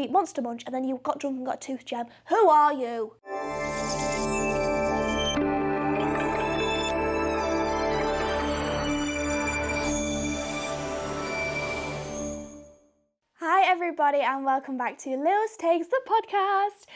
eat Monster Munch, and then you got drunk and got a tooth gem. Who are you? Hi everybody and welcome back to Lewis Takes the Podcast.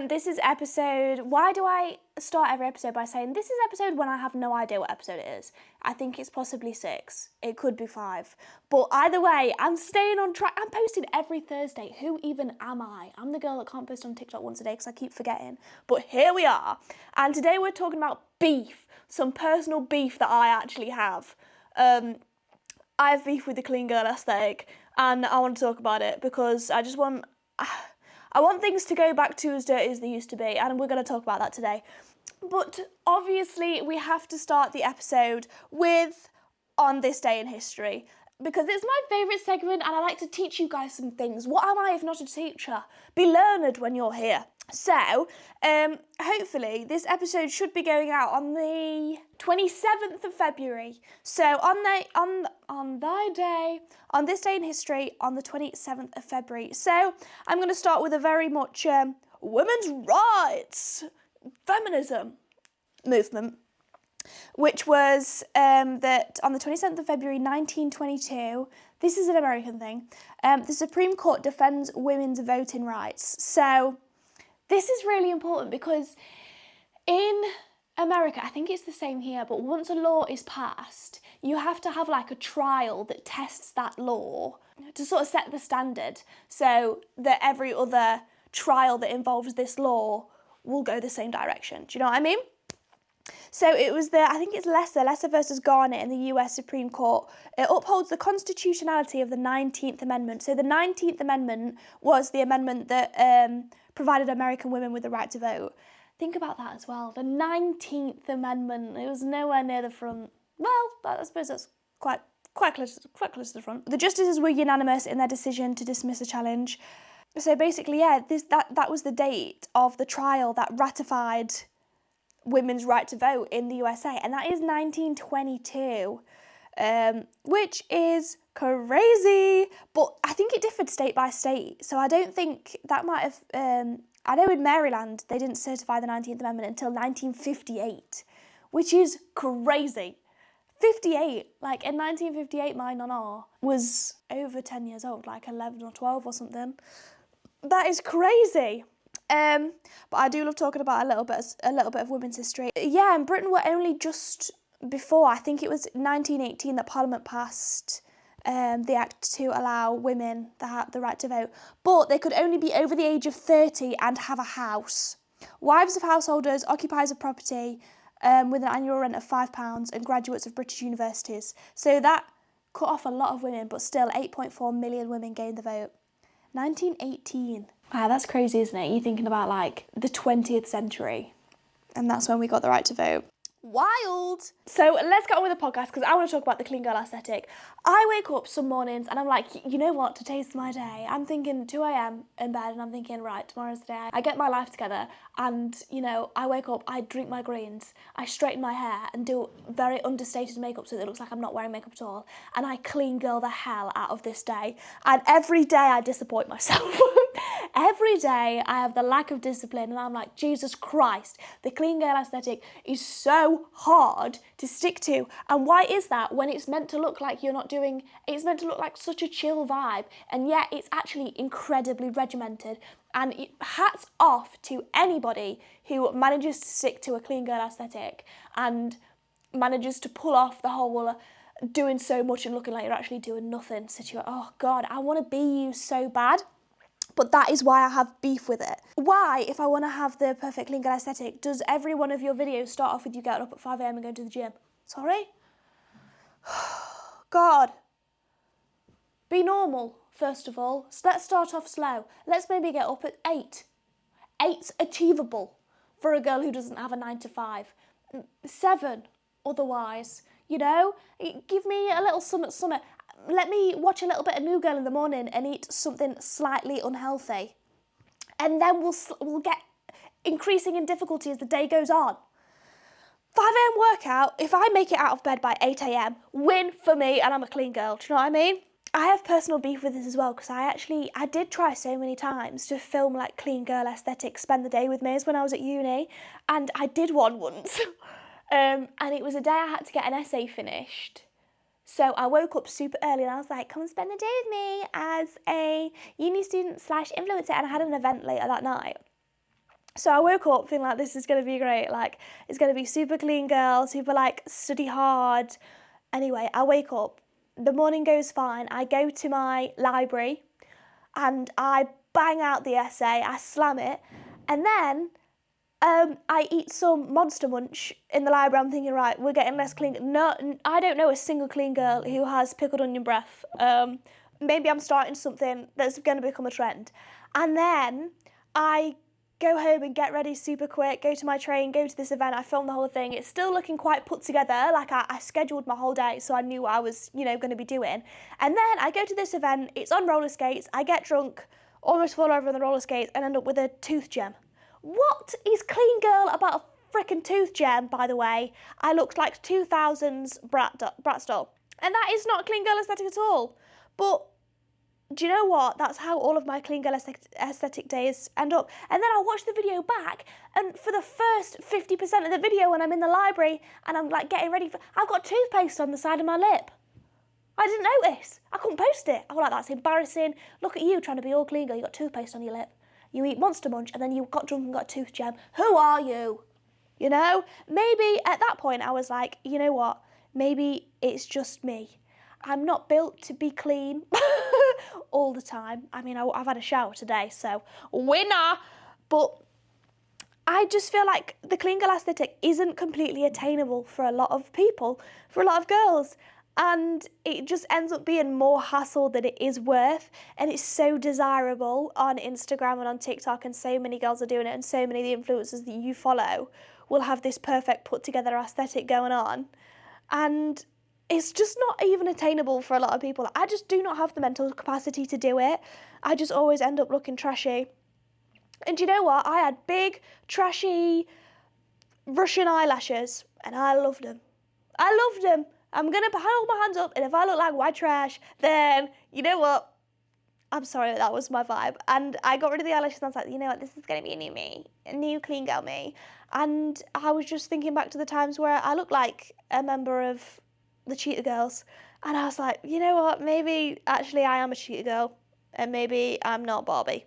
This is episode, why do I start every episode by saying this is episode when I have no idea what episode it is? I think it's possibly 6, it could be 5. But either way, I'm staying on track. I'm posting every Thursday. Who even am I? I'm the girl that can't post on TikTok once a day because I keep forgetting. But here we are. And today we're talking about beef, some personal beef that I actually have. I have beef with the clean girl aesthetic. And I want to talk about it because I want things to go back to as dirty as they used to be, and we're going to talk about that today. But obviously we have to start the episode with On This Day in History, because it's my favourite segment and I like to teach you guys some things. What am I if not a teacher? Be learned when you're here. So, hopefully this episode should be going out on the 27th of February. So on this day in history, on the 27th of February. So I'm going to start with a very much women's rights, feminism movement, which was that on the 27th of February 1922, this is an American thing, the Supreme Court defends women's voting rights. So this is really important because in America, I think it's the same here, but once a law is passed, you have to have like a trial that tests that law to sort of set the standard so that every other trial that involves this law will go the same direction. Do you know what I mean? So it was I think it's Lesser versus Garnett in the US Supreme Court. It upholds the constitutionality of the 19th Amendment. So the 19th Amendment was the amendment that provided American women with the right to vote. Think about that as well. The 19th Amendment, it was nowhere near the front. Well, I suppose that's quite close to the front. The justices were unanimous in their decision to dismiss the challenge. So basically, yeah, that was the date of the trial that ratified women's right to vote in the USA, and that is 1922, which is crazy. But I think it differed state by state, so I don't think that might have. I know in Maryland they didn't certify the 19th Amendment until 1958, which is crazy. 58, like in 1958, my nana was over 10 years old, like 11 or 12 or something. That is crazy. But I do love talking about a little bit of women's history. Yeah, and Britain were only just before, I think it was 1918 that Parliament passed the act to allow women the right to vote. But they could only be over the age of 30 and have a house. Wives of householders, occupiers of property with an annual rent of £5 and graduates of British universities. So that cut off a lot of women, but still 8.4 million women gained the vote. 1918. Wow, that's crazy, isn't it? You're thinking about like the 20th century, and that's when we got the right to vote. Wild! So let's get on with the podcast because I want to talk about the clean girl aesthetic. I wake up some mornings and I'm like, you know what, today's my day. I'm thinking 2 a.m. in bed and I'm thinking, right, tomorrow's the day. I get my life together and, you know, I wake up, I drink my greens, I straighten my hair and do very understated makeup so that it looks like I'm not wearing makeup at all. And I clean girl the hell out of this day. And every day I disappoint myself. Every day I have the lack of discipline and I'm like, Jesus Christ, the clean girl aesthetic is so hard to stick to. And why is that when it's meant to look like you're not doing, it's meant to look like such a chill vibe, and yet it's actually incredibly regimented. And hats off to anybody who manages to stick to a clean girl aesthetic and manages to pull off the whole doing so much and looking like you're actually doing nothing situation. Oh God, I want to be you so bad. But that is why I have beef with it. Why, if I want to have the perfect clean girl aesthetic, does every one of your videos start off with you getting up at 5 a.m. and going to the gym? Sorry? God. Be normal, first of all. So let's start off slow. Let's maybe get up at 8. 8's achievable for a girl who doesn't have a 9 to 5. 7, otherwise. You know? Give me a little something. Let me watch a little bit of New Girl in the morning and eat something slightly unhealthy. And then we'll get increasing in difficulty as the day goes on. 5 a.m. workout, if I make it out of bed by 8 a.m, win for me and I'm a clean girl. Do you know what I mean? I have personal beef with this as well, because I did try so many times to film like clean girl aesthetic, spend the day with Maze when I was at uni, and I did one once. And it was a day I had to get an essay finished. So I woke up super early and I was like, come and spend the day with me as a uni student / influencer, and I had an event later that night. So I woke up feeling like this is going to be great, like it's going to be super clean girl, super like study hard. Anyway, I wake up, the morning goes fine, I go to my library and I bang out the essay, I slam it, and then I eat some Monster Munch in the library. I'm thinking, right, we're getting less clean. No, I don't know a single clean girl who has pickled onion breath. Maybe I'm starting something that's going to become a trend. And then I go home and get ready super quick, go to my train, go to this event. I film the whole thing. It's still looking quite put together. Like I scheduled my whole day, so I knew what I was, going to be doing. And then I go to this event. It's on roller skates. I get drunk, almost fall over on the roller skates, and end up with a tooth gem. What is clean girl about a frickin' tooth gem, by the way? I looked like 2000s Bratz doll. And that is not clean girl aesthetic at all. But do you know what? That's how all of my clean girl aesthetic days end up. And then I watch the video back, and for the first 50% of the video when I'm in the library and I'm like getting ready I've got toothpaste on the side of my lip. I didn't notice. I couldn't post it. I was like, that's embarrassing. Look at you trying to be all clean girl. You got toothpaste on your lip. You eat Monster Munch and then you got drunk and got a tooth gem. Who are you? Maybe at that point I was like, you know what? Maybe it's just me. I'm not built to be clean all the time. I mean, I've had a shower today, so winner. But I just feel like the clean girl aesthetic isn't completely attainable for a lot of people, for a lot of girls. And it just ends up being more hassle than it is worth. And it's so desirable on Instagram and on TikTok, and so many girls are doing it, and so many of the influencers that you follow will have this perfect put together aesthetic going on. And it's just not even attainable for a lot of people. I just do not have the mental capacity to do it. I just always end up looking trashy. And you know what? I had big, trashy Russian eyelashes, and I loved them. I'm going to hold my hands up, and if I look like white trash, then you know what? I'm sorry, that was my vibe. And I got rid of the eyelashes, and I was like, you know what? This is going to be a new me, a new clean girl me. And I was just thinking back to the times where I looked like a member of the Cheetah Girls. And I was like, you know what? Maybe actually I am a Cheetah Girl, and maybe I'm not Barbie.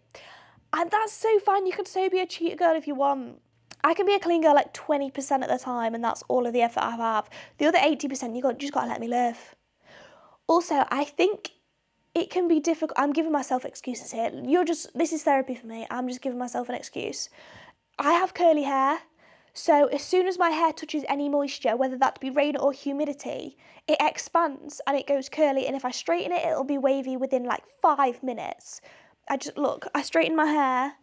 And that's so fine. You can so be a Cheetah Girl if you want. I can be a clean girl like 20% of the time, and that's all of the effort I have. The other 80%, you just got to let me live. Also, I think it can be difficult. I'm giving myself excuses here. This is therapy for me. I'm just giving myself an excuse. I have curly hair, so as soon as my hair touches any moisture, whether that be rain or humidity, it expands and it goes curly, and if I straighten it, it'll be wavy within like 5 minutes. I straightened my hair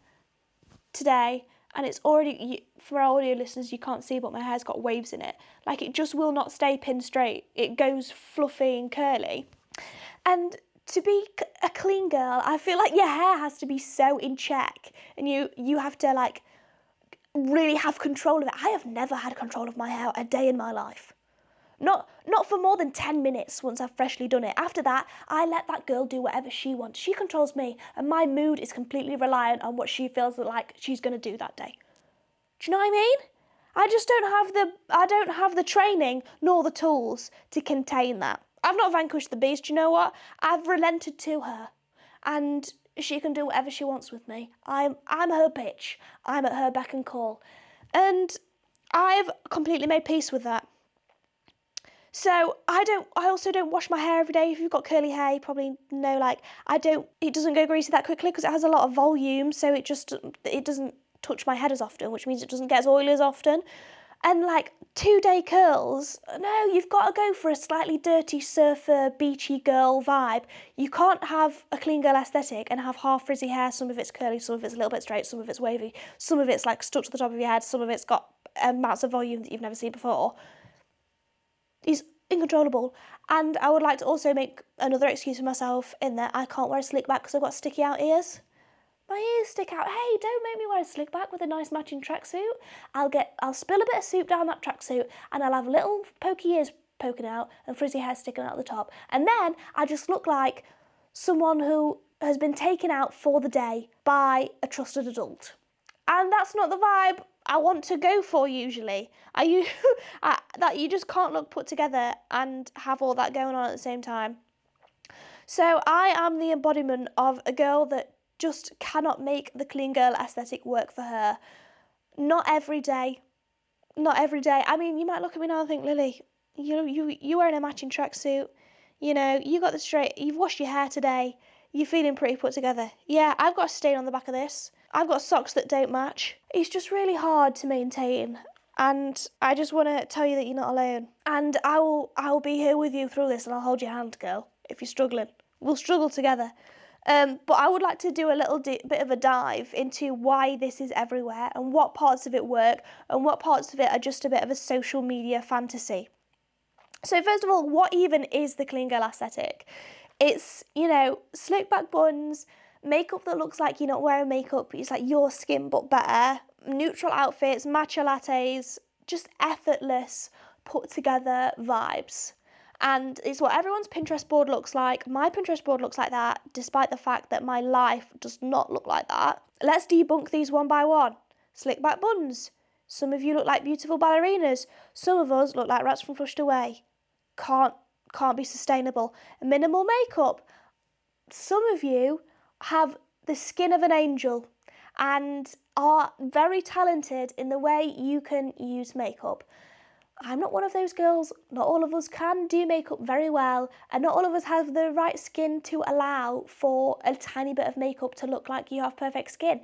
today, and it's already, for our audio listeners, you can't see, but my hair's got waves in it. Like, it just will not stay pin straight. It goes fluffy and curly. And to be a clean girl, I feel like your hair has to be so in check, and you have to like really have control of it. I have never had control of my hair a day in my life. Not for more than 10 minutes once I've freshly done it. After that, I let that girl do whatever she wants. She controls me, and my mood is completely reliant on what she feels like she's going to do that day. Do you know what I mean? I don't have the training nor the tools to contain that. I've not vanquished the beast, you know what? I've relented to her, and she can do whatever she wants with me. I'm her bitch. I'm at her beck and call. And I've completely made peace with that. So I also don't wash my hair every day. If you've got curly hair, you probably know, it doesn't go greasy that quickly because it has a lot of volume, so it doesn't touch my head as often, which means it doesn't get as oily as often. And 2-day curls, no, you've got to go for a slightly dirty surfer, beachy girl vibe. You can't have a clean girl aesthetic and have half frizzy hair. Some of it's curly, some of it's a little bit straight, some of it's wavy, some of it's stuck to the top of your head, some of it's got amounts of volume that you've never seen before. Is uncontrollable. And I would like to also make another excuse for myself in that I can't wear a slick back because I've got sticky out ears. My ears stick out. Hey, don't make me wear a slick back with a nice matching tracksuit. I'll spill a bit of soup down that tracksuit, and I'll have little pokey ears poking out and frizzy hair sticking out the top. And then I just look like someone who has been taken out for the day by a trusted adult. And that's not the vibe I want to go for usually. That you just can't look put together and have all that going on at the same time. So I am the embodiment of a girl that just cannot make the clean girl aesthetic work for her. Not every day. Not every day. I mean, you might look at me now and think, Lily, you wearing a matching tracksuit. You know, you've washed your hair today. You're feeling pretty put together. Yeah, I've got a stain on the back of this. I've got socks that don't match. It's just really hard to maintain. And I just want to tell you that you're not alone. And I will be here with you through this, and I'll hold your hand, girl, if you're struggling. We'll struggle together. But I would like to do a little bit of a dive into why this is everywhere and what parts of it work and what parts of it are just a bit of a social media fantasy. So first of all, what even is the clean girl aesthetic? It's, slick back buns, makeup that looks like you're not wearing makeup, it's like your skin but better, neutral outfits, matcha lattes, just effortless, put together vibes. And it's what everyone's Pinterest board looks like. My Pinterest board looks like that, despite the fact that my life does not look like that. Let's debunk these one by one. Slick back buns. Some of you look like beautiful ballerinas. Some of us look like rats from Flushed Away. Can't be sustainable. Minimal makeup. Some of you have the skin of an angel and are very talented in the way you can use makeup. I'm not one of those girls. Not all of us can do makeup very well, and not all of us have the right skin to allow for a tiny bit of makeup to look like you have perfect skin.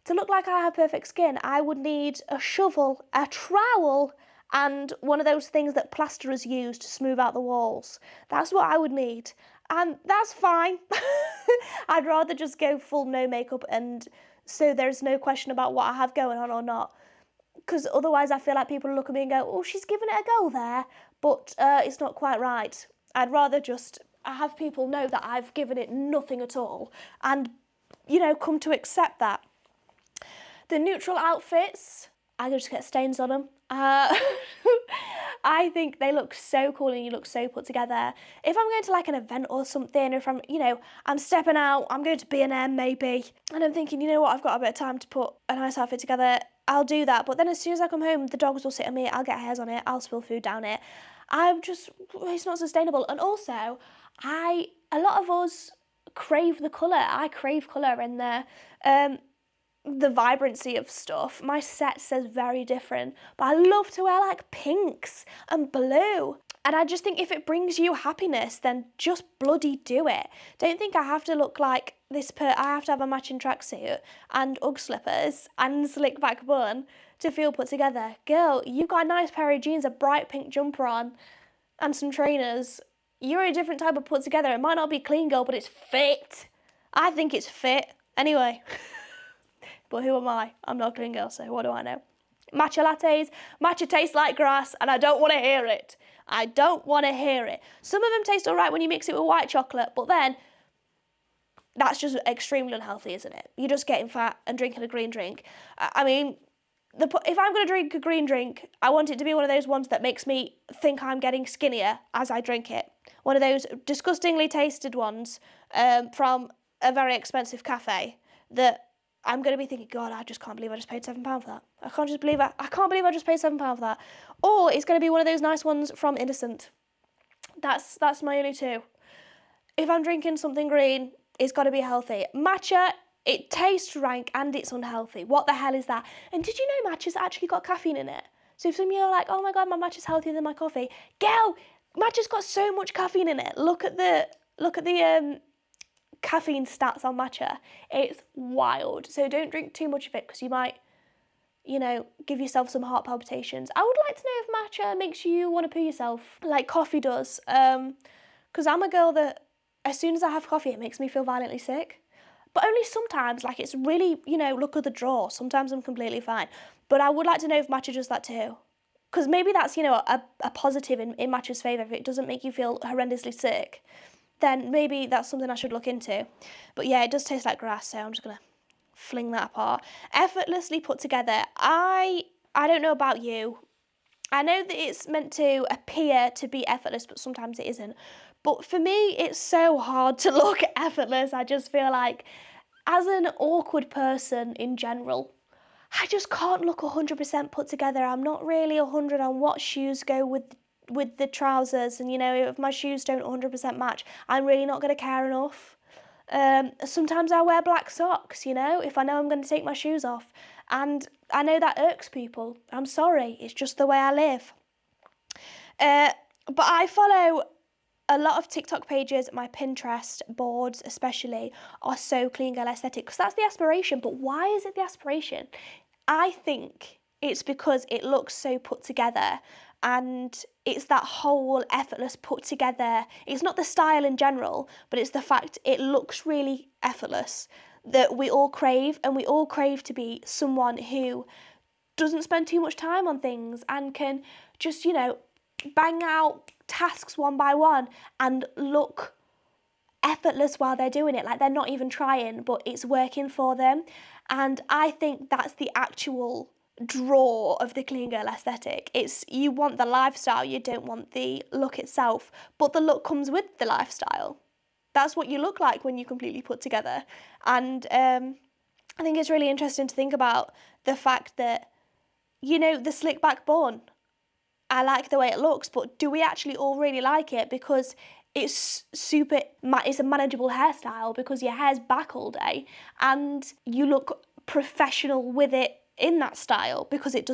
To look like I have perfect skin, I would need a shovel, a trowel, and one of those things that plasterers use to smooth out the walls. That's what I would need, and that's fine. I'd rather just go full no makeup, and so there's no question about what I have going on or not. Because otherwise I feel like people look at me and go, oh, she's given it a go there, but it's not quite right. I'd rather just have people know that I've given it nothing at all and, come to accept that. The neutral outfits, I just get stains on them. I think they look so cool and you look so put together. If I'm going to like an event or something, or if I'm stepping out, I'm going to B&M maybe, and I'm thinking, you know what, I've got a bit of time to put a nice outfit together, I'll do that. But then as soon as I come home, the dogs will sit on me, I'll get hairs on it, I'll spill food down it. It's not sustainable. And also, a lot of us crave the colour. I crave colour and the vibrancy of stuff. My set says very different, but I love to wear like pinks and blue. And I just think if it brings you happiness, then just bloody do it. Don't think I have to look like I have to have a matching tracksuit and Ugg slippers and slick back bun to feel put together. Girl, you've got a nice pair of jeans, a bright pink jumper on, and some trainers. You're a different type of put together. It might not be clean girl, but it's fit. I think it's fit. Anyway. But who am I? I'm not a clean girl, so what do I know? Matcha lattes. Matcha tastes like grass, and I don't want to hear it. I don't want to hear it. Some of them taste all right when you mix it with white chocolate, but then that's just extremely unhealthy, isn't it? You're just getting fat and drinking a green drink. I mean, if I'm going to drink a green drink, I want it to be one of those ones that makes me think I'm getting skinnier as I drink it. One of those disgustingly tasted ones from a very expensive cafe that I'm going to be thinking, God, I just can't believe I just paid £7 for that. I can't believe I just paid £7 for that. Or it's going to be one of those nice ones from Innocent. That's my only two. If I'm drinking something green, it's got to be healthy. Matcha, it tastes rank and it's unhealthy. What the hell is that? And did you know matcha's actually got caffeine in it? So if some of you are like, oh my God, my matcha's healthier than my coffee. Girl, matcha's got so much caffeine in it. Look at the caffeine stats on matcha. It's wild. So don't drink too much of it because you might, give yourself some heart palpitations. I would like to know if matcha makes you want to poo yourself like coffee does. Because I'm a girl that as soon as I have coffee, it makes me feel violently sick. But only sometimes, like it's really, luck of the draw. Sometimes I'm completely fine. But I would like to know if matcha does that too. Because maybe that's, a positive in matcha's favour. If it doesn't make you feel horrendously sick, then maybe that's something I should look into. But yeah, it does taste like grass, so I'm just going to fling that apart. Effortlessly put together. I don't know about you, I know that it's meant to appear to be effortless, but sometimes it isn't. But for me, it's so hard to look effortless. I just feel like, as an awkward person in general, I just can't look 100% put together. I'm not really 100 on what shoes go with the trousers, and if my shoes don't 100% match, I'm really not going to care enough. Sometimes I wear black socks, if I know I'm going to take my shoes off, and I know that irks people. I'm sorry, it's just the way I live. But I follow a lot of TikTok pages. My Pinterest boards especially are so clean girl aesthetic, because that's the aspiration. But why is it the aspiration? I think it's because it looks so put together, and it's that whole effortless put together. It's not the style in general, but it's the fact it looks really effortless that we all crave, and we all crave to be someone who doesn't spend too much time on things and can just, bang out tasks one by one and look effortless while they're doing it, like they're not even trying, but it's working for them. And I think that's the actual draw of the clean girl aesthetic. It's, you want the lifestyle, you don't want the look itself, but the look comes with the lifestyle. That's what you look like when you completely put together. And I think it's really interesting to think about the fact that, the slick back bun, I like the way it looks, but do we actually all really like it? Because it's a manageable hairstyle, because your hair's back all day and you look professional with it in that style, because it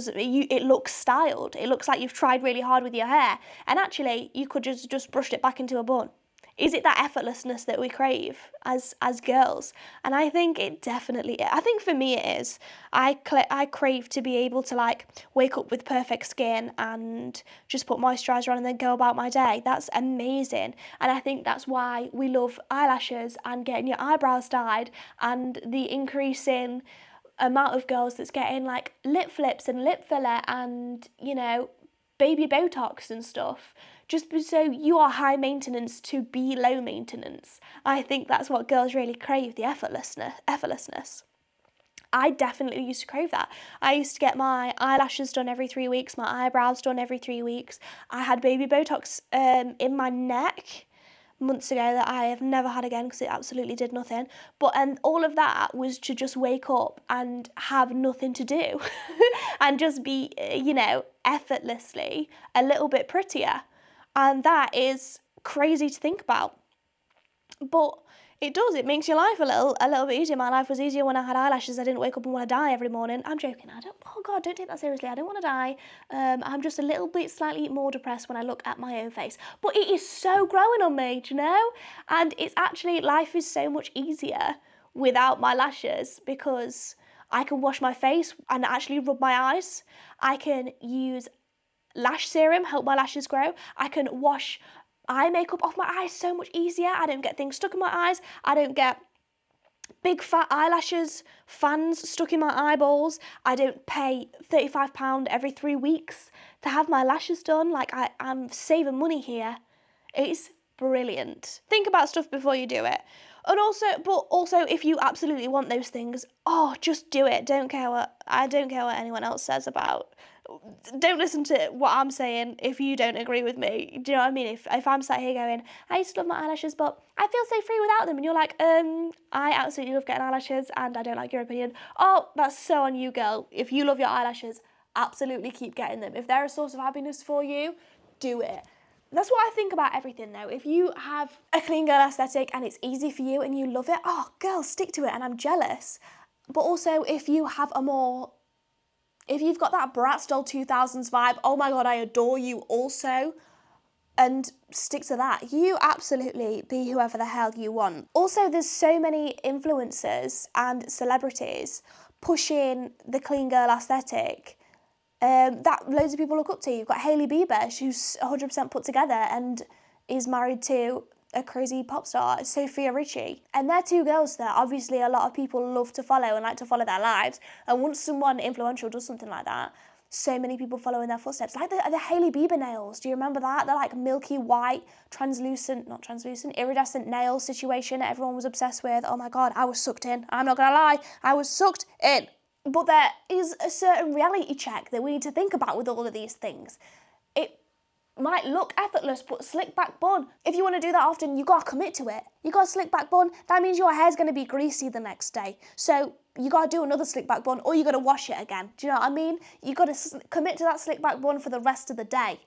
looks styled. It looks like you've tried really hard with your hair, and actually you could just brushed it back into a bun. Is it that effortlessness that we crave as girls? And I think it definitely is. I think for me it is. I crave to be able to wake up with perfect skin and just put moisturiser on and then go about my day. That's amazing. And I think that's why we love eyelashes and getting your eyebrows dyed, and the increasing amount of girls that's getting lip flips and lip filler and, baby Botox and stuff, just so you are high maintenance to be low maintenance. I think that's what girls really crave, the effortlessness. I definitely used to crave that. I used to get my eyelashes done every 3 weeks, my eyebrows done every 3 weeks. I had baby Botox in my neck months ago that I have never had again, because it absolutely did nothing. And all of that was to just wake up and have nothing to do and just be, effortlessly a little bit prettier. And that is crazy to think about. But it does. It makes your life a little bit easier. My life was easier when I had eyelashes. I didn't wake up and want to die every morning. I'm joking. Oh God, don't take that seriously. I don't want to die. I'm just a little bit slightly more depressed when I look at my own face. But it is so growing on me, do you know? And it's actually, life is so much easier without my lashes, because I can wash my face and actually rub my eyes. I can use lash serum, help my lashes grow. I can wash eye makeup off my eyes so much easier. I don't get things stuck in my eyes. I don't get big fat eyelashes, fans stuck in my eyeballs. I don't pay £35 every 3 weeks to have my lashes done. I'm saving money here. It's brilliant. Think about stuff before you do it. And also if you absolutely want those things, just do it. I don't care what anyone else says about. Don't listen to what I'm saying if you don't agree with me. Do you know what I mean? If I'm sat here going, I used to love my eyelashes, but I feel so free without them, and you're like, I absolutely love getting eyelashes and I don't like your opinion. Oh, that's so on you, girl. If you love your eyelashes, absolutely keep getting them. If they're a source of happiness for you, do it. That's what I think about everything though. If you have a clean girl aesthetic and it's easy for you and you love it, girl, stick to it, and I'm jealous. But also, if you've got that Bratz doll 2000s vibe, oh my God, I adore you also, and stick to that. You absolutely be whoever the hell you want. Also, there's so many influencers and celebrities pushing the clean girl aesthetic that loads of people look up to. You've got Hailey Bieber, who's 100% put together and is married to a crazy pop star, Sophia Richie. And they're two girls that obviously a lot of people love to follow and like to follow their lives. And once someone influential does something like that, so many people follow in their footsteps. Like the Hailey Bieber nails. Do you remember that? They're like milky white, iridescent nail situation everyone was obsessed with. Oh my God, I was sucked in. I'm not gonna lie, I was sucked in. But there is a certain reality check that we need to think about with all of these things. It might look effortless, but slick back bun. If you want to do that often, you gotta commit to it. You got a slick back bun, that means your hair's gonna be greasy the next day. So you gotta do another slick back bun, or you gotta wash it again. Do you know what I mean? You gotta commit to that slick back bun for the rest of the day.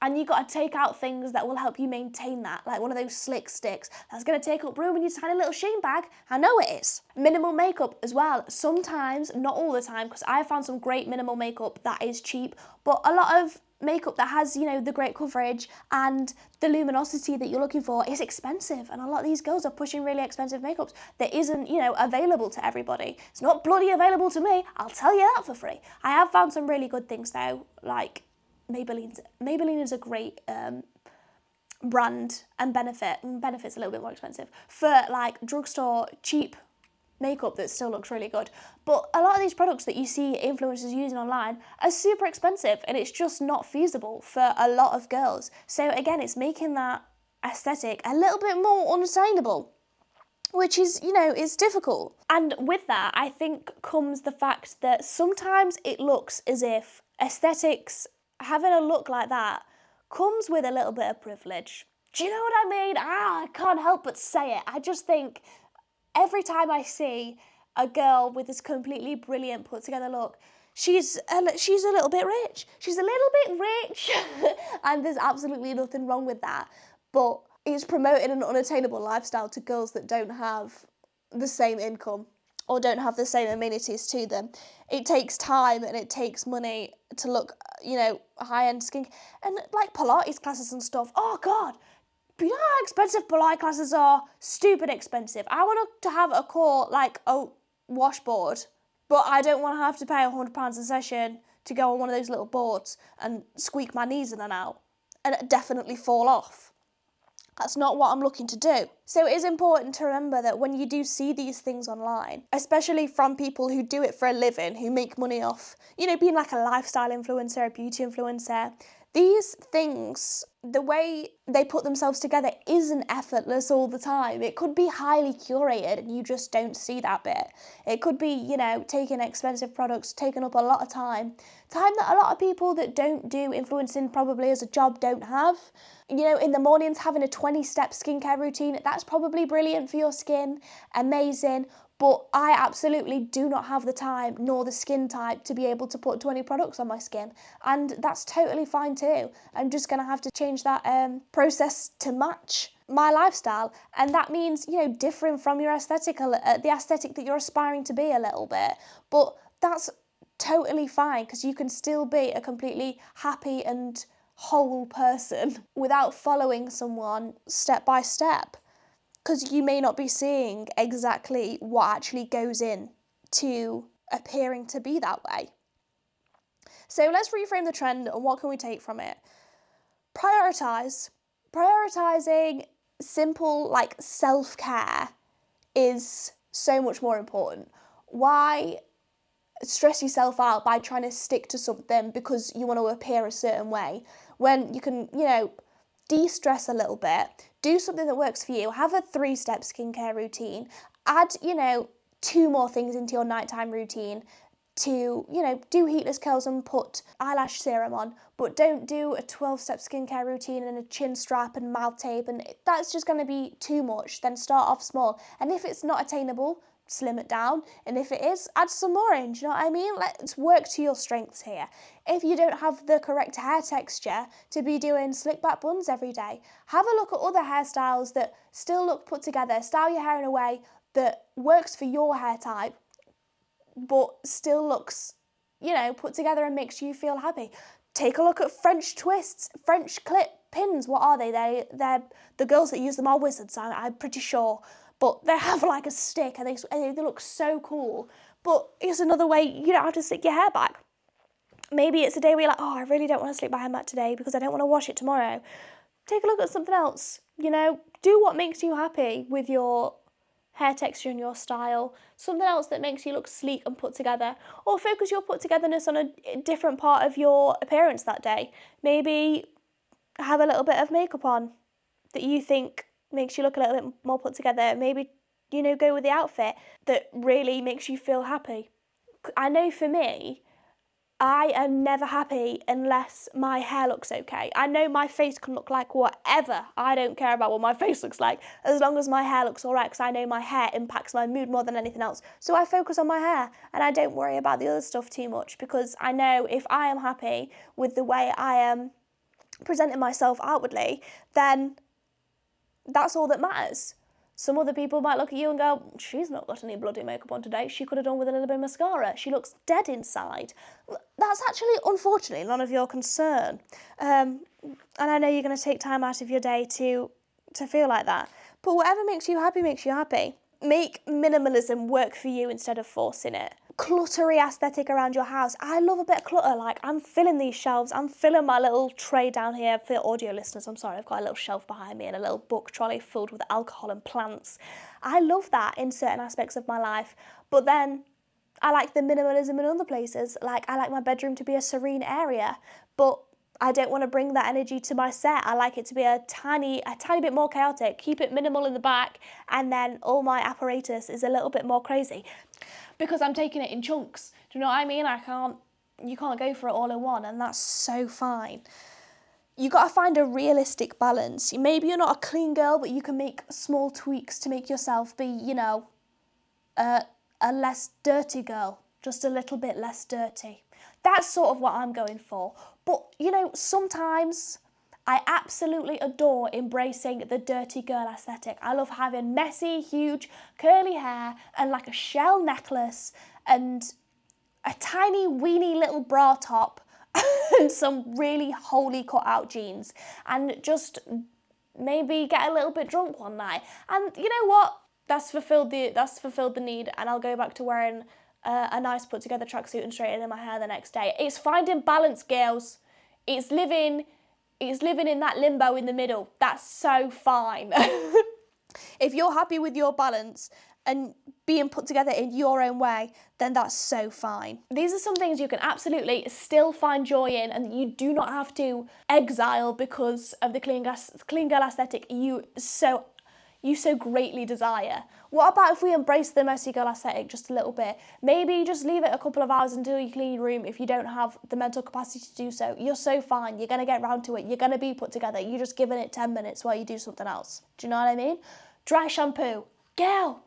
And you got to take out things that will help you maintain that, like one of those slick sticks. That's going to take up room in your tiny little Shein bag. I know it is. Minimal makeup as well. Sometimes, not all the time, because I found some great minimal makeup that is cheap, but a lot of makeup that has, you know, the great coverage and the luminosity that you're looking for is expensive. And a lot of these girls are pushing really expensive makeups that isn't, you know, available to everybody. It's not bloody available to me, I'll tell you that for free. I have found some really good things though, like Maybelline is a great brand and Benefit's a little bit more expensive for like drugstore cheap makeup that still looks really good. But a lot of these products that you see influencers using online are super expensive, and it's just not feasible for a lot of girls. So again, it's making that aesthetic a little bit more unattainable, which is, you know, it's difficult. And with that, I think comes the fact that sometimes it looks as if aesthetics, having a look like that, comes with a little bit of privilege. Do you know what I mean? I can't help but say it. I just think every time I see a girl with this completely brilliant put together look, she's a little bit rich. She's a little bit rich. And there's absolutely nothing wrong with that. But it's promoting an unattainable lifestyle to girls that don't have the same income or don't have the same amenities to them. It takes time and it takes money to look, you know, high-end skin. And like Pilates classes and stuff, oh God, you know how expensive Pilates classes are? Stupid expensive. I want to have a core, like a washboard, but I don't want to have to pay £100 a session to go on one of those little boards and squeak my knees in and out and definitely fall off. That's not what I'm looking to do. So it is important to remember that when you do see these things online, especially from people who do it for a living, who make money off, you know, being like a lifestyle influencer, a beauty influencer, these things, the way they put themselves together isn't effortless all the time. It could be highly curated and you just don't see that bit. It could be, you know, taking expensive products, taking up a lot of time that a lot of people that don't do influencing probably as a job don't have. You know, in the mornings having a 20-step skincare routine, that's probably brilliant for your skin, amazing. But I absolutely do not have the time nor the skin type to be able to put 20 products on my skin. And that's totally fine too. I'm just going to have to change that process to match my lifestyle. And that means, you know, differing from your aesthetic, the aesthetic that you're aspiring to be a little bit. But that's totally fine because you can still be a completely happy and whole person without following someone step by step. Because you may not be seeing exactly what actually goes in to appearing to be that way. So let's reframe the trend and what can we take from it? Prioritise. Prioritising simple, like, self-care is so much more important. Why stress yourself out by trying to stick to something because you want to appear a certain way when you can, you know, de-stress a little bit, do something that works for you, have a 3-step skincare routine, add, you know, 2 more things into your nighttime routine to, you know, do heatless curls and put eyelash serum on, but don't do a 12-step skincare routine and a chin strap and mouth tape, and that's just going to be too much. Then start off small, and if it's not attainable, slim it down, and if it is, add some more in. Do you know what I mean? Let's work to your strengths here. If you don't have the correct hair texture to be doing slick back buns every day, have a look at other hairstyles that still look put together. Style your hair in a way that works for your hair type but still looks, you know, put together and makes you feel happy. Take a look at French twists, French clip pins. What are they? They're the girls that use them are wizards, I'm pretty sure. But they have like a stick and they look so cool. But it's another way you don't have to stick your hair back. Maybe it's a day where you're like, oh, I really don't want to slick my hair back today because I don't want to wash it tomorrow. Take a look at something else, you know. Do what makes you happy with your hair texture and your style. Something else that makes you look sleek and put together. Or focus your put togetherness on a different part of your appearance that day. Maybe have a little bit of makeup on that you think makes you look a little bit more put together. Maybe, you know, go with the outfit that really makes you feel happy. I know for me, I am never happy unless my hair looks okay. I know my face can look like whatever. I don't care about what my face looks like as long as my hair looks all right, because I know my hair impacts my mood more than anything else. So I focus on my hair and I don't worry about the other stuff too much, because I know if I am happy with the way I am presenting myself outwardly, then that's all that matters. Some other people might look at you and go, she's not got any bloody makeup on today. She could have done with a little bit of mascara. She looks dead inside. That's actually, unfortunately, none of your concern. And I know you're going to take time out of your day to feel like that. But whatever makes you happy makes you happy. Make minimalism work for you instead of forcing it. Cluttery aesthetic around your house. I love a bit of clutter. Like, I'm filling these shelves. I'm filling my little tray down here. For audio listeners, I'm sorry, I've got a little shelf behind me and a little book trolley filled with alcohol and plants. I love that in certain aspects of my life. But then I like the minimalism in other places. Like, I like my bedroom to be a serene area, but I don't want to bring that energy to my set. I like it to be a tiny bit more chaotic. Keep it minimal in the back, and then all my apparatus is a little bit more crazy, because I'm taking it in chunks. Do you know what I mean? You can't go for it all in one, and that's so fine. You got to find a realistic balance. Maybe you're not a clean girl, but you can make small tweaks to make yourself be, a less dirty girl, just a little bit less dirty. That's sort of what I'm going for. But, sometimes I absolutely adore embracing the dirty girl aesthetic. I love having messy, huge, curly hair and like a shell necklace and a tiny, weeny little bra top and some really wholly cut out jeans, and just maybe get a little bit drunk one night. And you know what? That's fulfilled the need, and I'll go back to wearing a nice put together tracksuit and straightening my hair the next day. It's finding balance, girls. It's living in that limbo in the middle. That's so fine. If you're happy with your balance and being put together in your own way, then that's so fine. These are some things you can absolutely still find joy in, and you do not have to exile because of the clean girl aesthetic you so greatly desire. What about if we embrace the messy girl aesthetic just a little bit? Maybe just leave it a couple of hours until you clean your room if you don't have the mental capacity to do so. You're so fine. You're going to get round to it. You're going to be put together. You're just giving it 10 minutes while you do something else. Do you know what I mean? Dry shampoo. Girl,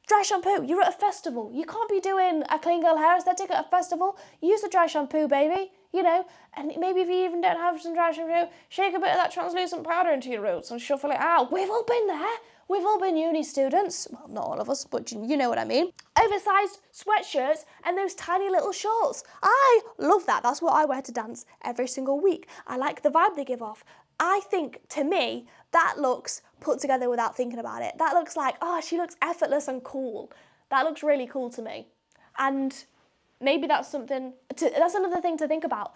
dry shampoo. You're at a festival. You can't be doing a clean girl hair aesthetic at a festival. Use the dry shampoo, baby. And maybe if you even don't have some dry shampoo, shake a bit of that translucent powder into your roots and shuffle it out. We've all been there. We've all been uni students. Well, not all of us, but you know what I mean. Oversized sweatshirts and those tiny little shorts. I love that. That's what I wear to dance every single week. I like the vibe they give off. I think, to me, that looks put together without thinking about it. That looks like, she looks effortless and cool. That looks really cool to me. And maybe that's another thing to think about.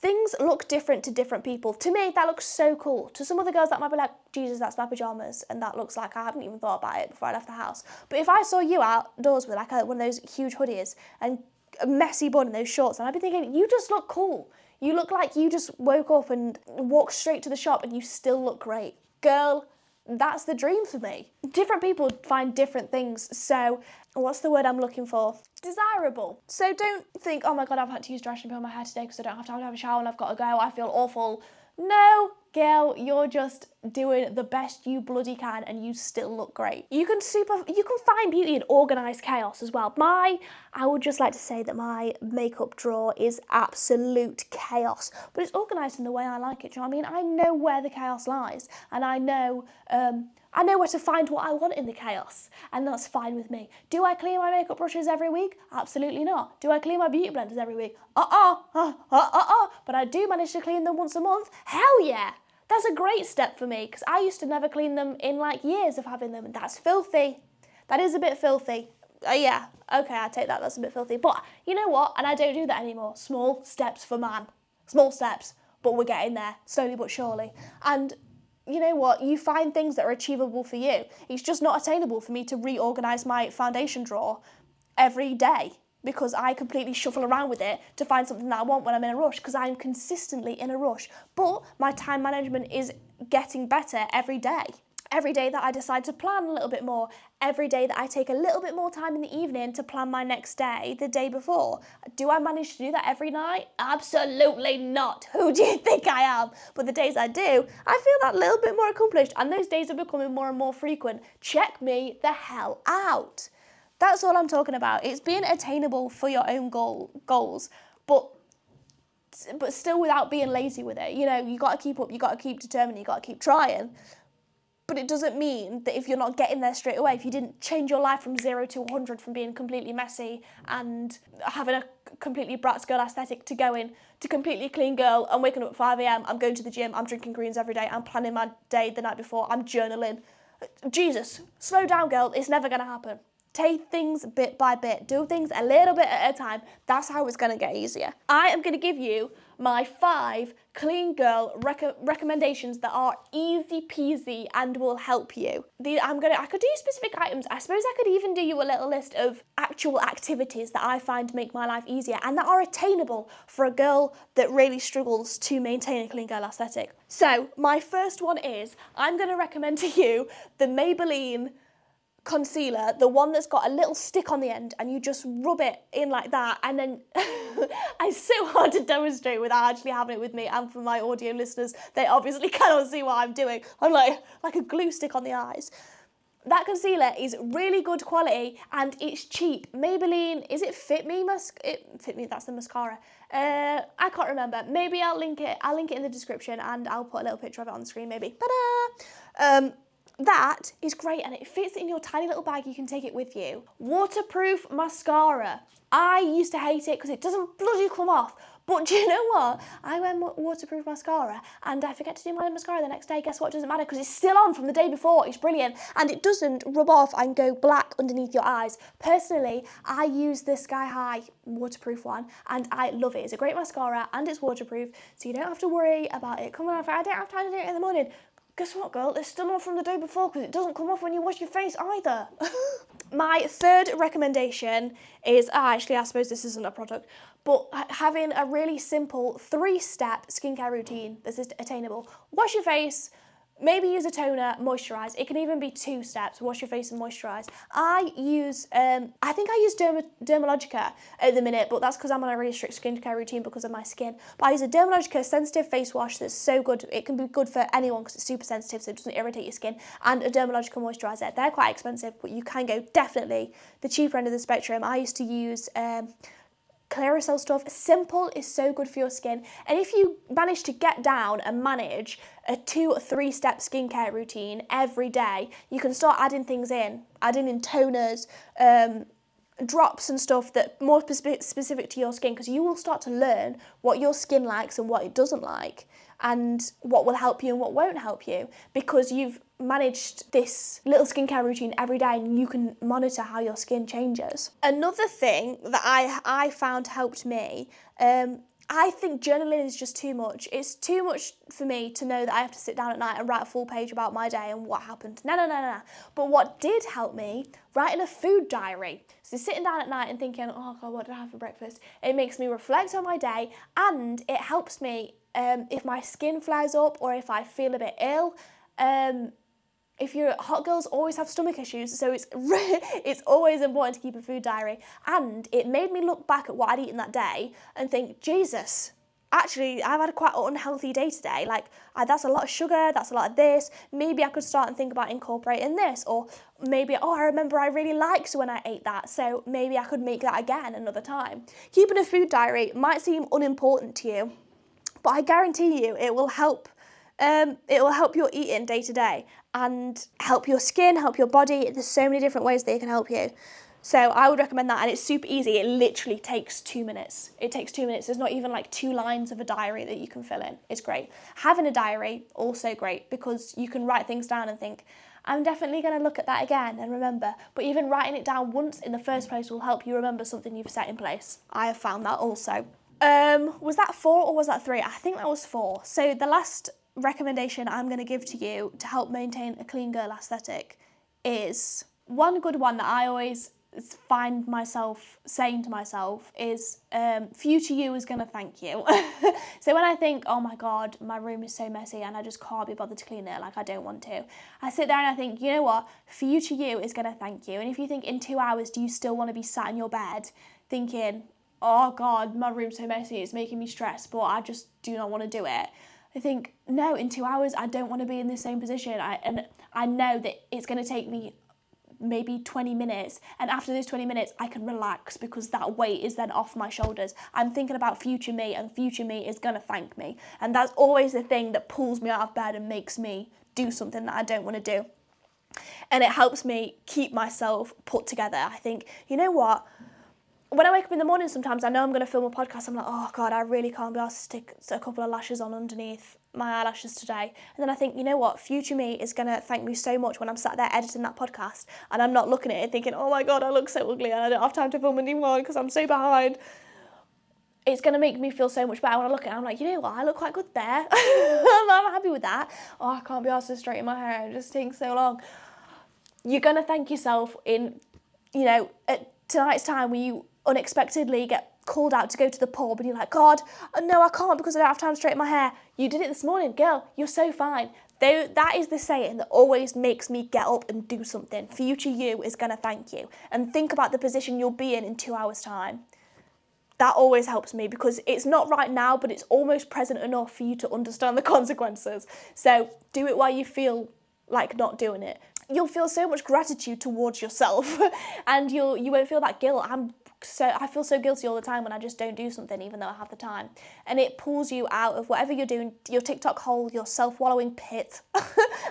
Things look different to different people. To me, that looks so cool. To some other girls, that might be like, Jesus, that's my pyjamas, and that looks like I haven't even thought about it before I left the house. But if I saw you outdoors with like one of those huge hoodies and a messy bun and those shorts, and I'd be thinking, you just look cool. You look like you just woke up and walked straight to the shop and you still look great. Girl, that's the dream for me. Different people find different things, so what's the word I'm looking for? Desirable. So don't think, oh my God, I've had to use dry shampoo on my hair today because I don't have time to have a shower and I've got to go, I feel awful. No, girl, you're just doing the best you bloody can and you still look great. You can find beauty in organised chaos as well. I would just like to say that my makeup drawer is absolute chaos, but it's organised in the way I like it. Do you know what I mean? I know where the chaos lies, and I know where to find what I want in the chaos, and that's fine with me. Do I clean my makeup brushes every week? Absolutely not. Do I clean my beauty blenders every week? But I do manage to clean them once a month. Hell yeah! That's a great step for me, because I used to never clean them in like years of having them, and that's filthy. That is a bit filthy. Yeah, okay, I take that, that's a bit filthy. But you know what? And I don't do that anymore. Small steps for man. Small steps, but we're getting there, slowly but surely. And you know what? You find things that are achievable for you. It's just not attainable for me to reorganise my foundation drawer every day, because I completely shuffle around with it to find something that I want when I'm in a rush, because I'm consistently in a rush. But my time management is getting better every day. every day that I decide to plan a little bit more, every day that I take a little bit more time in the evening to plan my next day the day before. Do I manage to do that every night? Absolutely not. Who do you think I am? But the days I do, I feel that little bit more accomplished, and those days are becoming more and more frequent. Check me the hell out. That's all I'm talking about. It's being attainable for your own goals, but still without being lazy with it. You know, you got to keep up, you got to keep determined, you got to keep trying. But it doesn't mean that if you're not getting there straight away, if you didn't change your life from 0 to 100, from being completely messy and having a completely brat's girl aesthetic to going to completely clean girl, I'm waking up at 5 a.m, I'm going to the gym, I'm drinking greens every day, I'm planning my day the night before, I'm journaling. Jesus, slow down, girl, it's never going to happen. Take things bit by bit, do things a little bit at a time. That's how it's going to get easier. I am going to give you my 5 clean girl recommendations that are easy peasy and will help you. I could do specific items. I suppose I could even do you a little list of actual activities that I find make my life easier and that are attainable for a girl that really struggles to maintain a clean girl aesthetic. So my first one is, I'm going to recommend to you the Maybelline concealer, the one that's got a little stick on the end, and you just rub it in like that, and then it's so hard to demonstrate without actually having it with me, and for my audio listeners, they obviously cannot see what I'm doing. I'm like a glue stick on the eyes. That concealer is really good quality and it's cheap. Maybelline, is it Fit Me? Fit Me, that's the mascara. I can't remember. Maybe I'll link it. I'll link it in the description and I'll put a little picture of it on the screen maybe. Ta-da! That is great and it fits in your tiny little bag. You can take it with you. Waterproof mascara. I used to hate it because it doesn't bloody come off. But do you know what? I wear waterproof mascara and I forget to do my mascara the next day. Guess what? It doesn't matter because it's still on from the day before. It's brilliant. And it doesn't rub off and go black underneath your eyes. Personally, I use the Sky High waterproof one and I love it. It's a great mascara and it's waterproof, so you don't have to worry about it coming off. I don't have time to do it in the morning. Guess what, girl? It's still on from the day before because it doesn't come off when you wash your face either. My third recommendation is, actually, I suppose this isn't a product, but having a really simple 3-step skincare routine that's attainable. Wash your face, maybe use a toner, moisturise. It can even be 2 steps, wash your face and moisturise. I use, I think I use Dermalogica at the minute, but that's because I'm on a really strict skincare routine because of my skin. But I use a Dermalogica sensitive face wash that's so good. It can be good for anyone because it's super sensitive, so it doesn't irritate your skin. And a Dermalogica moisturiser. They're quite expensive, but you can go definitely the cheaper end of the spectrum. I used to use Claricel stuff. Simple is so good for your skin, and if you manage to get down and manage a 2 or 3 step skincare routine every day, you can start adding things in, toners, drops and stuff that more specific to your skin, because you will start to learn what your skin likes and what it doesn't like, and what will help you and what won't help you, because you've managed this little skincare routine every day and you can monitor how your skin changes. Another thing that I found helped me, I think journaling is just too much. It's too much for me to know that I have to sit down at night and write a full page about my day and what happened. No. But what did help me, writing a food diary. So sitting down at night and thinking, oh God, what did I have for breakfast? It makes me reflect on my day, and it helps me if my skin flares up or if I feel a bit ill. If you're hot girls always have stomach issues, so it's always important to keep a food diary. And it made me look back at what I'd eaten that day and think, Jesus, actually I've had a quite unhealthy day today. Like that's a lot of sugar, that's a lot of this. Maybe I could start and think about incorporating this, or maybe, I remember I really liked when I ate that, so maybe I could make that again another time. Keeping a food diary might seem unimportant to you, but I guarantee you it will help. It will help your eating day to day and help your skin, help your body. There's so many different ways that it can help you. So I would recommend that, and it's super easy. It literally takes 2 minutes. It takes 2 minutes. There's not even like 2 lines of a diary that you can fill in. It's great. Having a diary, also great, because you can write things down and think, I'm definitely going to look at that again and remember. But even writing it down once in the first place will help you remember something you've set in place. I have found that also. Was that 4 or was that 3? I think that was 4. So the last recommendation I'm going to give to you to help maintain a clean girl aesthetic is one good one that I always find myself saying to myself is, future you is going to thank you. So when I think, oh my God, my room is so messy and I just can't be bothered to clean it, like I don't want to, I sit there and I think, you know what, future you is going to thank you. And if you think in 2 hours, do you still want to be sat in your bed thinking, oh God, my room's so messy, it's making me stressed, but I just do not want to do it. I think, no, in 2 hours, I don't want to be in the same position. And I know that it's going to take me maybe 20 minutes, and after those 20 minutes I can relax because that weight is then off my shoulders. I'm thinking about future me, and future me is gonna thank me, and that's always the thing that pulls me out of bed and makes me do something that I don't want to do, and it helps me keep myself put together. I think, you know what, when I wake up in the morning, sometimes I know I'm going to film a podcast, I'm like, oh God, I really can't be able to stick a couple of lashes on underneath my eyelashes today. And then I think, you know what, future me is going to thank me so much when I'm sat there editing that podcast and I'm not looking at it thinking, oh my God, I look so ugly and I don't have time to film a new one because I'm so behind. It's going to make me feel so much better when I look at it. I'm like, you know what, I look quite good there. I'm happy with that. Oh, I can't be asked to straighten my hair. It just takes so long. You're going to thank yourself in, you know, at tonight's time when you unexpectedly get called out to go to the pub and you're like, God, no, I can't because I don't have time to straighten my hair. You did it this morning, girl, you're so fine. That is the saying that always makes me get up and do something. Future you is going to thank you. And think about the position you'll be in 2 hours' time. That always helps me because it's not right now, but it's almost present enough for you to understand the consequences. So do it while you feel like not doing it. You'll feel so much gratitude towards yourself and you won't feel that guilt. I feel so guilty all the time when I just don't do something even though I have the time. And it pulls you out of whatever you're doing, your TikTok hole, your self-wallowing pit,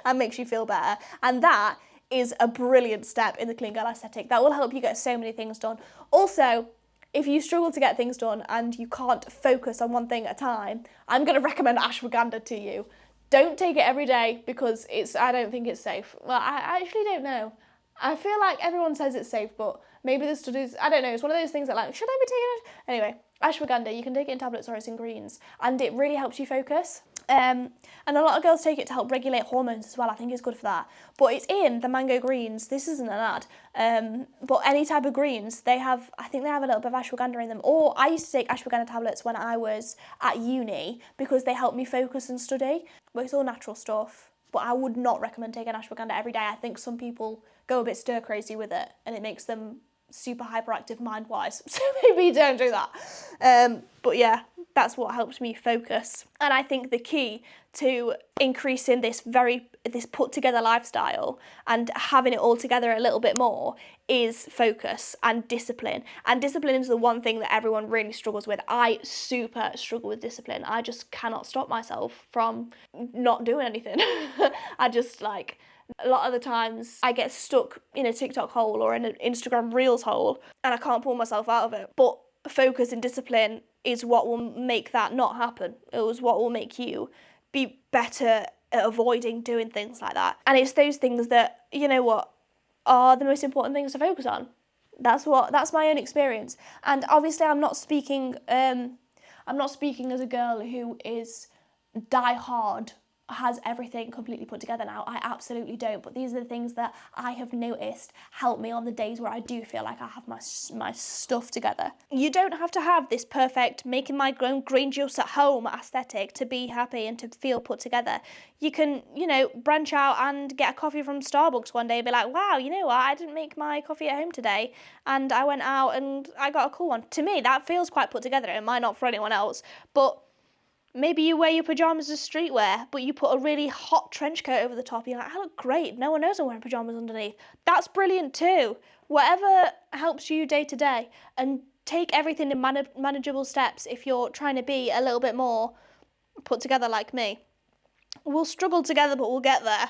and makes you feel better. And that is a brilliant step in the clean girl aesthetic. That will help you get so many things done. Also, if you struggle to get things done and you can't focus on one thing at a time, I'm going to recommend ashwagandha to you. Don't take it every day because I don't think it's safe. Well, I actually don't know. I feel like everyone says it's safe, but maybe the studies, I don't know, it's one of those things that like, should I be taking it? Anyway, ashwagandha, you can take it in tablets or it's in greens, and it really helps you focus. And a lot of girls take it to help regulate hormones as well. I think it's good for that. But it's in the mango greens. This isn't an ad. But any type of greens, I think they have a little bit of ashwagandha in them. Or I used to take ashwagandha tablets when I was at uni because they helped me focus and study. But it's all natural stuff. But I would not recommend taking ashwagandha every day. I think some people go a bit stir crazy with it and it makes them super hyperactive mind-wise. So maybe don't do that. But yeah, that's what helps me focus. And I think the key to increasing this put together lifestyle and having it all together a little bit more is focus and discipline. And discipline is the one thing that everyone really struggles with. I super struggle with discipline. I just cannot stop myself from not doing anything. I just like, a lot of the times I get stuck in a TikTok hole or in an Instagram Reels hole and I can't pull myself out of it. But focus and discipline is what will make that not happen. It was what will make you be better at avoiding doing things like that. And it's those things that, you know what, are the most important things to focus on. That's my own experience. And obviously I'm not speaking as a girl who is die hard, has everything completely put together now. I absolutely don't, but these are the things that I have noticed help me on the days where I do feel like I have my stuff together. You don't have to have this perfect making my own green juice at home aesthetic to be happy and to feel put together. You can, branch out and get a coffee from Starbucks one day and be like, wow, you know what, I didn't make my coffee at home today and I went out and I got a cool one. To me, that feels quite put together. It might not for anyone else, but maybe you wear your pyjamas as streetwear, but you put a really hot trench coat over the top. You're like, I look great. No one knows I'm wearing pyjamas underneath. That's brilliant too. Whatever helps you day to day. And take everything in manageable steps if you're trying to be a little bit more put together like me. We'll struggle together, but we'll get there.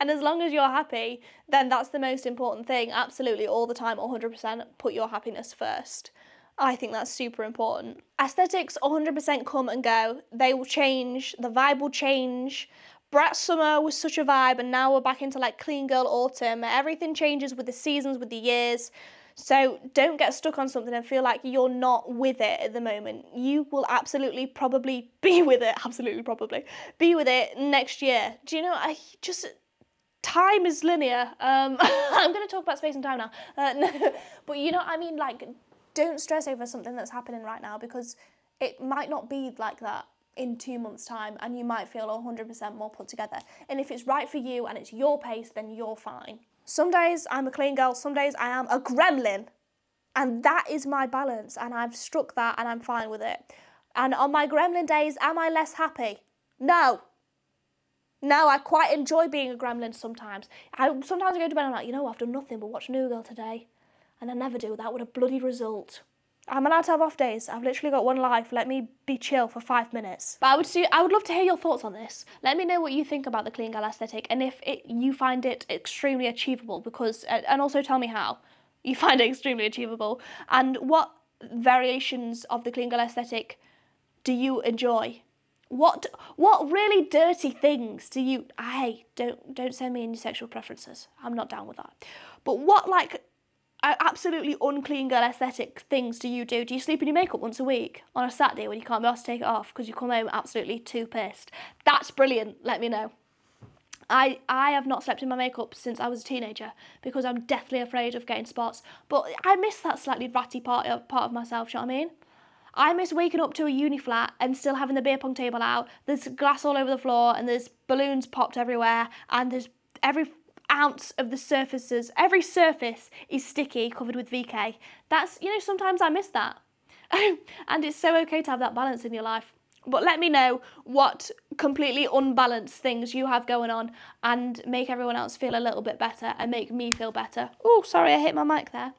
And as long as you're happy, then that's the most important thing. Absolutely, all the time, 100%, put your happiness first. I think that's super important. Aesthetics 100% come and go. They will change. The vibe will change. Brat summer was such a vibe and now we're back into like clean girl autumn. Everything changes with the seasons, with the years. So don't get stuck on something and feel like you're not with it at the moment. You will absolutely probably be with it. Absolutely probably be with it next year. Do you know, time is linear. I'm going to talk about space and time now. No, but you know what I mean? Like, don't stress over something that's happening right now, because it might not be like that in 2 months' time, and you might feel 100% more put together. And if it's right for you and it's your pace, then you're fine. Some days I'm a clean girl, some days I am a gremlin. And that is my balance, and I've struck that, and I'm fine with it. And on my gremlin days, am I less happy? No. No, I quite enjoy being a gremlin sometimes. Sometimes I go to bed and I'm like, you know, I've done nothing but watch New Girl today. And I never do. That would have bloody result. I'm allowed to have off days. I've literally got one life. Let me be chill for 5 minutes. But I would love to hear your thoughts on this. Let me know what you think about the clean girl aesthetic, and if you find it extremely achievable, because, and also tell me how you find it extremely achievable, and what variations of the clean girl aesthetic do you enjoy? What really dirty things do you... Hey, don't send me any sexual preferences. I'm not down with that. But what, like, absolutely unclean girl aesthetic things do you do? Do you sleep in your makeup once a week on a Saturday when you can't be asked to take it off because you come home absolutely too pissed? That's brilliant. Let me know. I have not slept in my makeup since I was a teenager because I'm deathly afraid of getting spots. But I miss that slightly ratty part of myself, do you know what I mean? I miss waking up to a uni flat and still having the beer pong table out. There's glass all over the floor and there's balloons popped everywhere, and there's every ounce of the surfaces, every surface is sticky, covered with VK. That's, you know, sometimes I miss that. And it's so okay to have that balance in your life. But let me know what completely unbalanced things you have going on, and make everyone else feel a little bit better and make me feel better. Oh, sorry, I hit my mic there.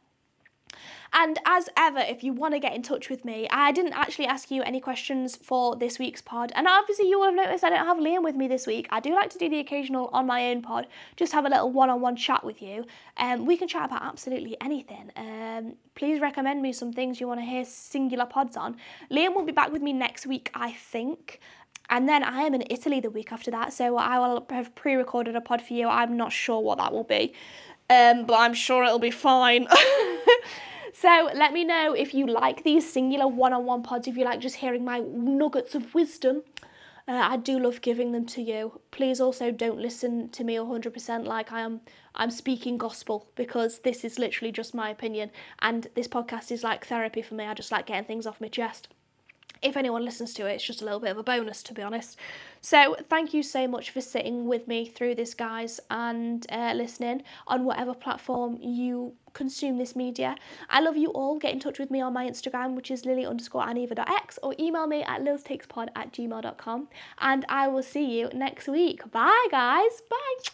And as ever, if you want to get in touch with me, I didn't actually ask you any questions for this week's pod. And obviously you will have noticed I don't have Liam with me this week. I do like to do the occasional on my own pod, just have a little one-on-one chat with you. We can chat about absolutely anything. Please recommend me some things you want to hear singular pods on. Liam will be back with me next week, I think. And then I am in Italy the week after that, so I will have pre-recorded a pod for you. I'm not sure what that will be, but I'm sure it'll be fine. So let me know if you like these singular one-on-one pods, if you like just hearing my nuggets of wisdom. I do love giving them to you. Please also don't listen to me 100% like I'm speaking gospel, because this is literally just my opinion, and this podcast is like therapy for me. I just like getting things off my chest. If anyone listens to it, it's just a little bit of a bonus, to be honest. So thank you so much for sitting with me through this, guys, and listening on whatever platform you consume this media. I love you all. Get in touch with me on my Instagram, which is lily_aniva.x, or email me at lilstakespod@gmail.com, and I will see you next week. Bye, guys. Bye.